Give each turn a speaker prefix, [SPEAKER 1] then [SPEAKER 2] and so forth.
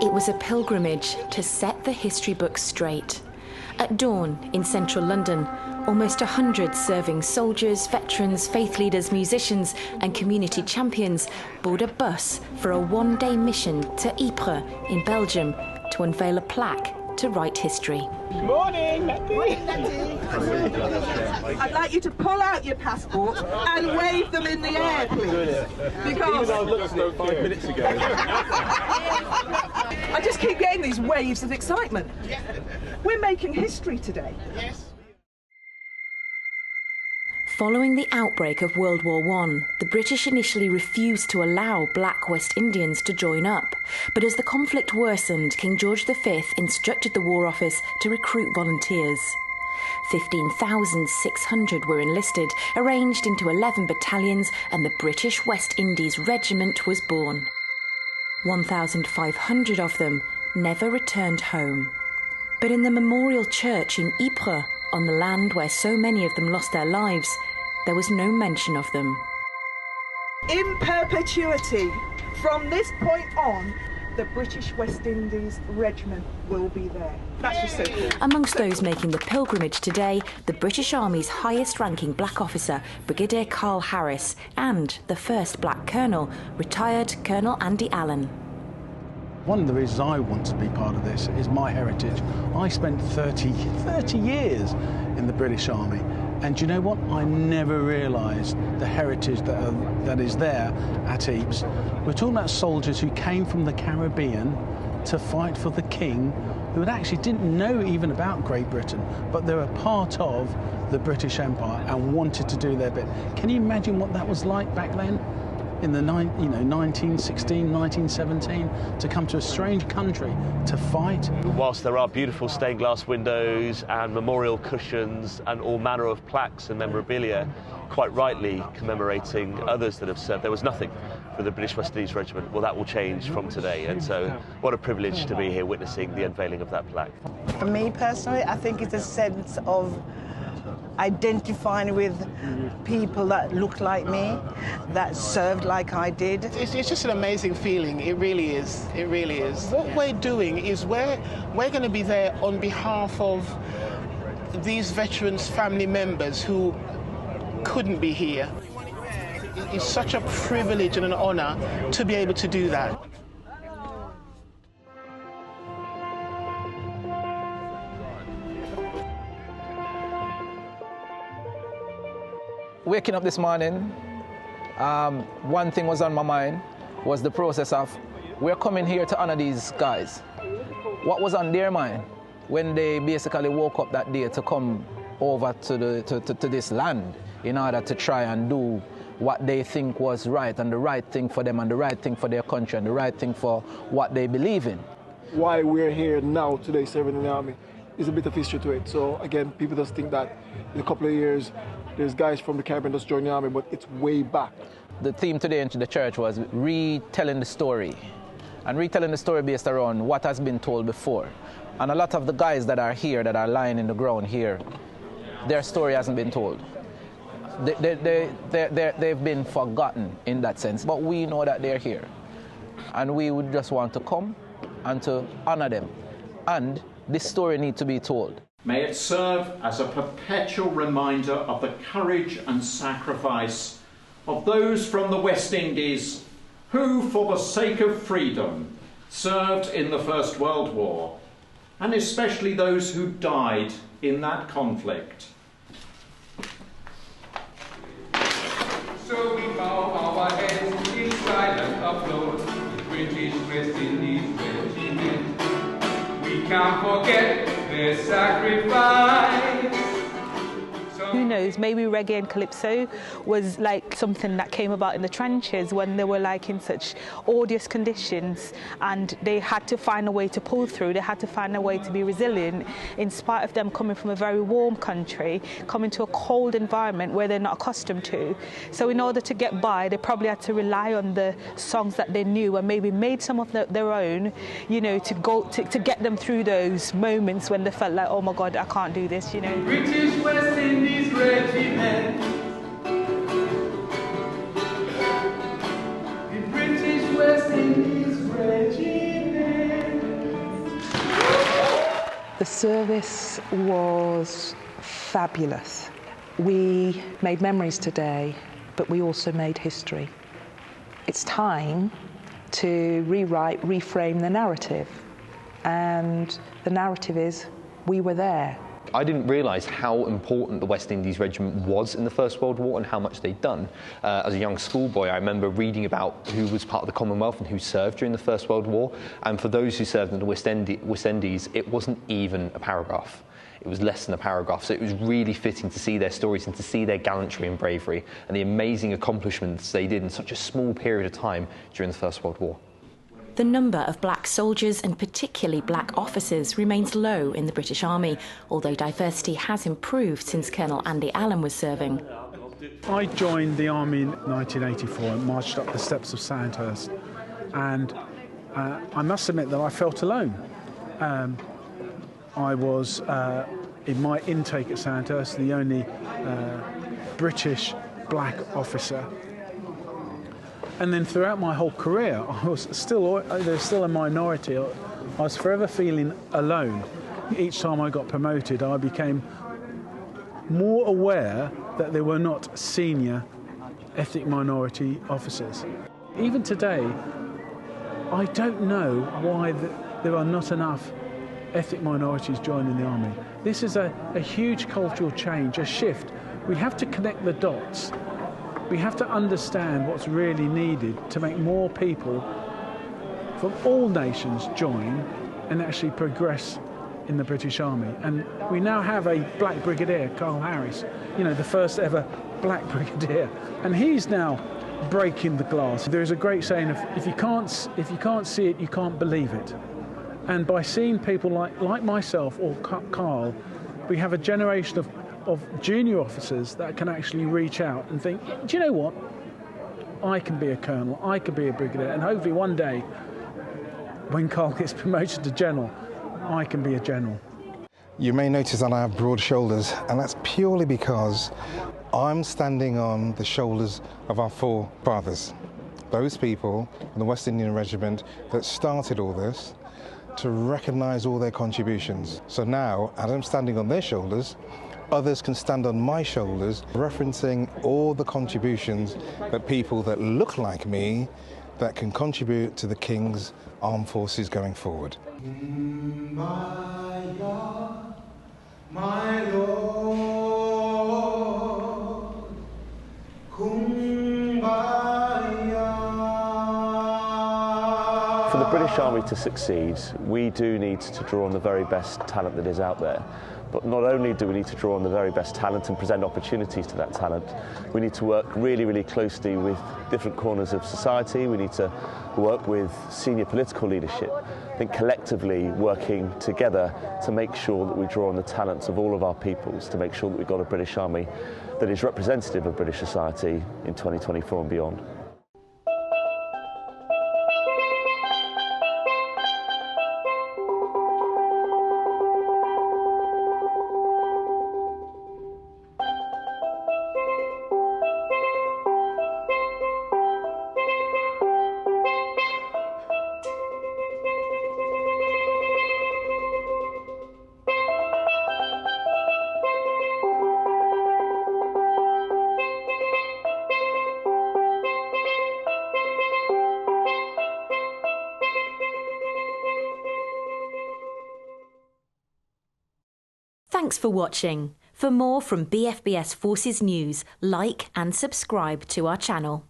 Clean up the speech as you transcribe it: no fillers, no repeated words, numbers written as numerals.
[SPEAKER 1] It was a pilgrimage to set the history books straight. At dawn in central London, almost 100 serving soldiers, veterans, faith leaders, musicians and community champions board a bus for a one-day mission to Ypres in Belgium to unveil a plaque to write history.
[SPEAKER 2] Good morning, Letty.
[SPEAKER 3] I'd like you to pull out your passport and wave them in the air, please. Because
[SPEAKER 2] I looked at it 5 minutes ago.
[SPEAKER 3] I just keep getting these waves of excitement. We're making history today.
[SPEAKER 1] Following the outbreak of World War I, the British initially refused to allow black West Indians to join up. But as the conflict worsened, King George V instructed the War Office to recruit volunteers. 15,600 were enlisted, arranged into 11 battalions, and the British West Indies Regiment was born. 1,500 of them never returned home. But in the memorial church in Ypres, on the land where so many of them lost their lives, there was no mention of them.
[SPEAKER 3] In perpetuity, from this point on, the British West Indies Regiment will be there. That's just so cool.
[SPEAKER 1] Amongst those making the pilgrimage today, the British Army's highest-ranking black officer, Brigadier Carl Harris, and the first black colonel, retired Colonel Andy Allen.
[SPEAKER 4] One of the reasons I want to be part of this is my heritage. I spent 30 years in the British Army, and do you know what? I never realised the heritage that is there at Ypres. We're talking about soldiers who came from the Caribbean to fight for the King, who actually didn't know even about Great Britain, but they were part of the British Empire and wanted to do their bit. Can you imagine what that was like back then? In the 1916, 1917, to come to a strange country to fight.
[SPEAKER 5] Whilst there are beautiful stained glass windows and memorial cushions and all manner of plaques and memorabilia, quite rightly commemorating others that have served, there was nothing for the British West Indies Regiment. Well, that will change from today, and so what a privilege to be here witnessing the unveiling of that plaque.
[SPEAKER 6] For me personally, I think it's a sense of identifying with people that look like me, that served like I did.
[SPEAKER 7] It's just an amazing feeling. It really is. It really is. What we're doing is we're going to be there on behalf of these veterans' family members who couldn't be here. It's such a privilege and an honor to be able to do that.
[SPEAKER 8] Waking up this morning, one thing was on my mind was the process of, we're coming here to honor these guys. What was on their mind when they basically woke up that day to come over to this land in order to try and do what they think was right, and the right thing for them, and the right thing for their country, and the right thing for what they believe in.
[SPEAKER 2] Why we're here now today serving in the Army is a bit of history to it. So again, people just think that in a couple of years there's guys from the Caribbean just join the Army, but it's way back.
[SPEAKER 8] The theme today in the church was retelling the story, and retelling the story based around what has been told before. And a lot of the guys that are here, that are lying in the ground here, their story hasn't been told. They've been forgotten in that sense, but we know that they're here. And we would just want to come and to honor them. And this story needs to be told.
[SPEAKER 9] May it serve as a perpetual reminder of the courage and sacrifice of those from the West Indies who, for the sake of freedom, served in the First World War, and especially those who died in that conflict.
[SPEAKER 10] So we bow our heads in silent applause, British West Indies Regiment. We can't forget their sacrifice.
[SPEAKER 11] Who knows, maybe reggae and calypso was like something that came about in the trenches when they were like in such odious conditions, and they had to find a way to pull through, they had to find a way to be resilient in spite of them coming from a very warm country, coming to a cold environment where they're not accustomed to. So in order to get by, they probably had to rely on the songs that they knew and maybe made some of their own, you know, to get them through those moments when they felt like, oh my God, I can't do this, you know.
[SPEAKER 10] British West Indies Regiment.
[SPEAKER 12] service was fabulous. We made memories today, but we also made history. It's time to rewrite, reframe the narrative. And the narrative is, we were there.
[SPEAKER 13] I didn't realise how important the West Indies Regiment was in the First World War and how much they'd done. As a young schoolboy, I remember reading about who was part of the Commonwealth and who served during the First World War. And for those who served in the West Indies, it wasn't even a paragraph. It was less than a paragraph. So it was really fitting to see their stories and to see their gallantry and bravery and the amazing accomplishments they did in such a small period of time during the First World War.
[SPEAKER 1] The number of black soldiers and particularly black officers remains low in the British Army, although diversity has improved since Colonel Andy Allen was serving.
[SPEAKER 4] I joined the Army in 1984 and marched up the steps of Sandhurst, and I must admit that I felt alone. I was, in my intake at Sandhurst, the only British black officer. And then throughout my whole career, there's still a minority. I was forever feeling alone. Each time I got promoted, I became more aware that there were not senior ethnic minority officers. Even today, I don't know why there are not enough ethnic minorities joining the Army. This is a huge cultural change, a shift. We have to connect the dots. We have to understand what's really needed to make more people from all nations join and actually progress in the British Army. And we now have a black brigadier, Carl Harris, the first ever black brigadier. And he's now breaking the glass. There is a great saying of, if you can't see it, you can't believe it. And by seeing people like myself or Carl, we have a generation of junior officers that can actually reach out and think, do you know what? I can be a colonel, I can be a brigadier, and hopefully one day, when Carl gets promoted to general, I can be a general.
[SPEAKER 14] You may notice that I have broad shoulders, and that's purely because I'm standing on the shoulders of our forefathers, those people in the West Indian Regiment that started all this, to recognise all their contributions. So now, as I'm standing on their shoulders, others can stand on my shoulders, referencing all the contributions that people that look like me that can contribute to the King's armed forces going forward.
[SPEAKER 10] My Lord,
[SPEAKER 5] For the British Army to succeed, we do need to draw on the very best talent that is out there. But not only do we need to draw on the very best talent and present opportunities to that talent, we need to work really, really closely with different corners of society. We need to work with senior political leadership. I think collectively working together to make sure that we draw on the talents of all of our peoples, to make sure that we've got a British Army that is representative of British society in 2024 and beyond.
[SPEAKER 1] Thanks for watching. For more from BFBS Forces News, like and subscribe to our channel.